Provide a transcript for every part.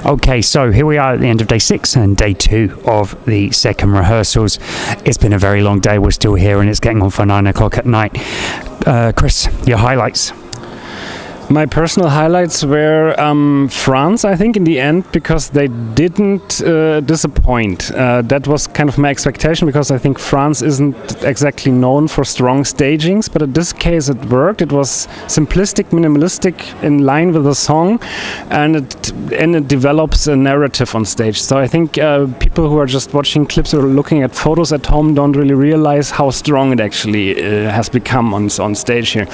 Okay, so here we are at the end of day 6 and day 2 of the second rehearsals. It's been a very long day. We're still here and it's getting on for 9 o'clock at night. Chris, your highlights? My personal highlights were France, I think, in the end, because they didn't disappoint. That was kind of my expectation, because I think France isn't exactly known for strong stagings, but in this case it worked. It was simplistic, minimalistic, in line with the song, and it develops a narrative on stage. So I think people who are just watching clips or looking at photos at home don't really realize how strong it actually has become on stage here.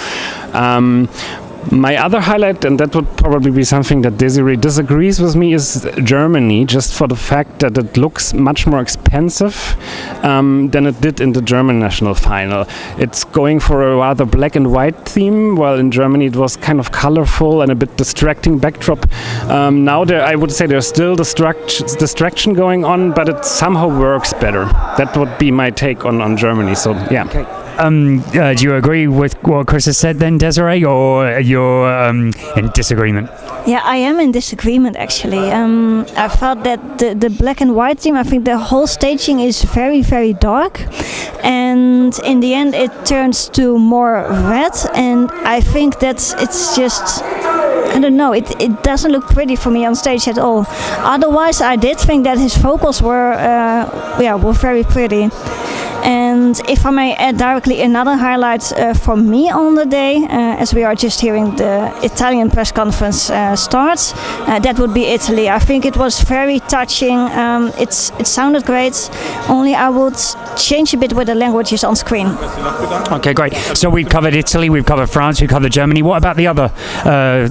My other highlight, and that would probably be something that Desiree disagrees with me, is Germany, just for the fact that it looks much more expensive than it did in the German national final. It's going for a rather black and white theme, while in Germany it was kind of colorful and a bit distracting backdrop. Now I would say there's still distraction going on, but it somehow works better. That would be my take on Germany, so yeah. Okay. Do you agree with what Chris has said then, Desiree, or you're in disagreement? Yeah, I am in disagreement actually. I felt that the black and white theme, I think the whole staging is very, very dark, and in the end it turns to more red, and I think that it's just, I don't know, it doesn't look pretty for me on stage at all. Otherwise, I did think that his vocals were very pretty. And if I may add directly another highlight for me on the day, as we are just hearing the Italian press conference start, that would be Italy. I think it was very touching. It sounded great, only I would change a bit with the languages on screen. Okay, great. So we've covered Italy, we've covered France, we've covered Germany. What about the other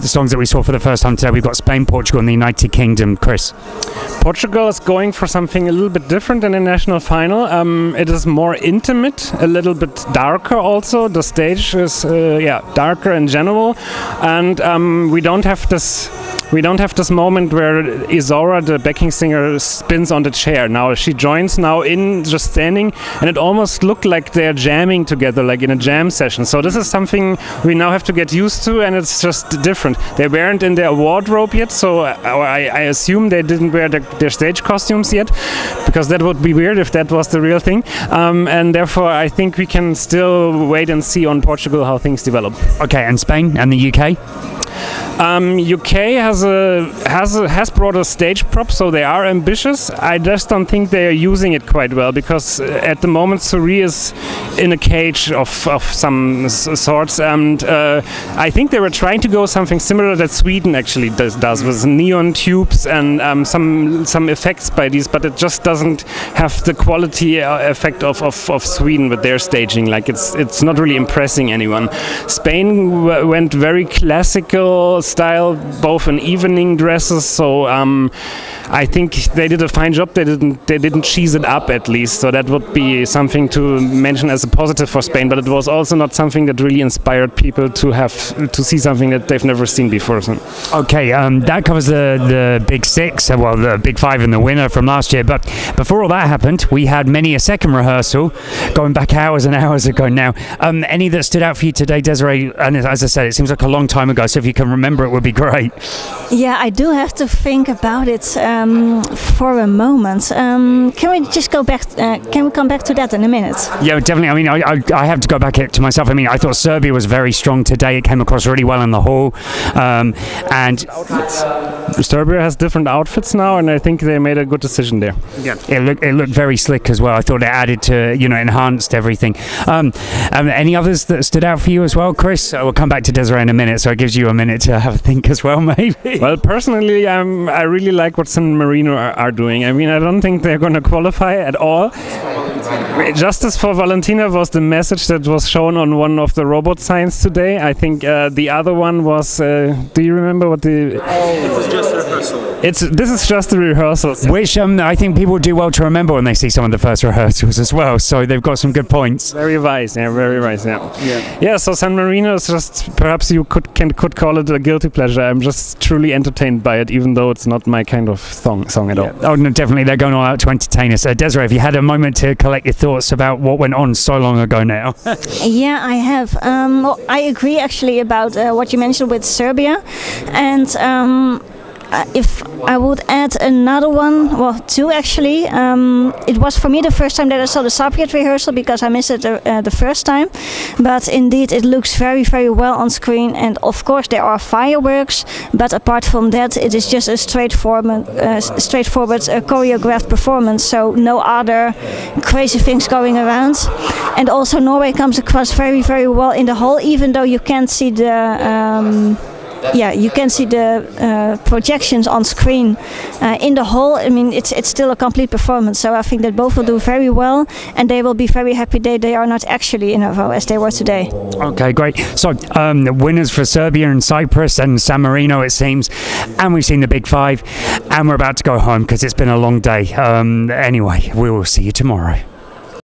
songs that we saw for the first time today? We've got Spain, Portugal and the United Kingdom. Chris? Portugal is going for something a little bit different than the national final. It is more intimate, a little bit darker also. The stage is darker in general, and we don't have this moment where Isora, the backing singer, spins on the chair. Now she joins now in just standing, and it almost looked like they're jamming together, like in a jam session. So this is something we now have to get used to, and it's just different. They weren't in their wardrobe yet, so I assume they didn't wear their stage costumes yet, because that would be weird if that was the real thing. And therefore I think we can still wait and see on Portugal how things develop. Okay, and Spain and the UK? UK has brought a stage prop, so they are ambitious. I just don't think they are using it quite well, because at the moment Suri is in a cage of some sorts, and I think they were trying to go something similar that Sweden actually does with neon tubes and some effects by these, but it just doesn't have the quality effect of Sweden with their staging. Like it's not really impressing anyone. Spain went very classical style, both in evening dresses, so I think they did a fine job. They didn't cheese it up, at least, so that would be something to mention as a positive for Spain, but it was also not something that really inspired people to see something that they've never seen before. So. Okay, that covers the big 6, well, the big 5 and the winner from last year, but before all that happened we had many a second rehearsal going back hours and hours ago now. Any that stood out for you today, Desiree? And as I said, it seems like a long time ago, so if you can remember it would be great. Yeah, I do have to think about it for a moment. Can we just go back? Can we come back to that in a minute? Yeah, definitely. I mean, I have to go back to myself. I mean, I thought Serbia was very strong today. It came across really well in the hall. And Serbia has different outfits now, and I think they made a good decision there. Yeah, it looked very slick as well. I thought it added to, enhanced everything. Any others that stood out for you as well, Chris? We'll come back to Desiree in a minute, so it gives you a minute to have a think as well, maybe. Well, personally, I really like what San Marino are doing. I mean, I don't think they're going to qualify at all. Justice for Valentina was the message that was shown on one of the robot signs today. I think the other one was, do you remember what the... It was just a rehearsal. This is just a rehearsal. Which I think people do well to remember when they see some of the first rehearsals as well, so they've got some good points. Very wise, yeah, very wise, yeah. Yeah, so San Marino is just, perhaps you could call it a guilty pleasure. I'm just truly entertained by it, even though it's not my kind of song at all. Oh, no, definitely, they're going all out to entertain us. Desiree, have you had a moment to collect your thoughts about what went on so long ago now? Yeah, I have. Well, I agree actually about what you mentioned with Serbia, and if I would add another one, well, two actually. It was for me the first time that I saw the Cypriot rehearsal because I missed it the first time. But indeed, it looks very, very well on screen. And of course, there are fireworks. But apart from that, it is just a straightforward choreographed performance. So no other crazy things going around. And also, Norway comes across very, very well in the hall, even though you can't see the. You can see the projections on screen in the hall. I mean, it's still a complete performance. So I think that both will do very well, and they will be very happy that they are not actually in a row as they were today. Okay, great. So the winners for Serbia and Cyprus and San Marino, it seems, and we've seen the big five, and we're about to go home because it's been a long day. Anyway, we will see you tomorrow.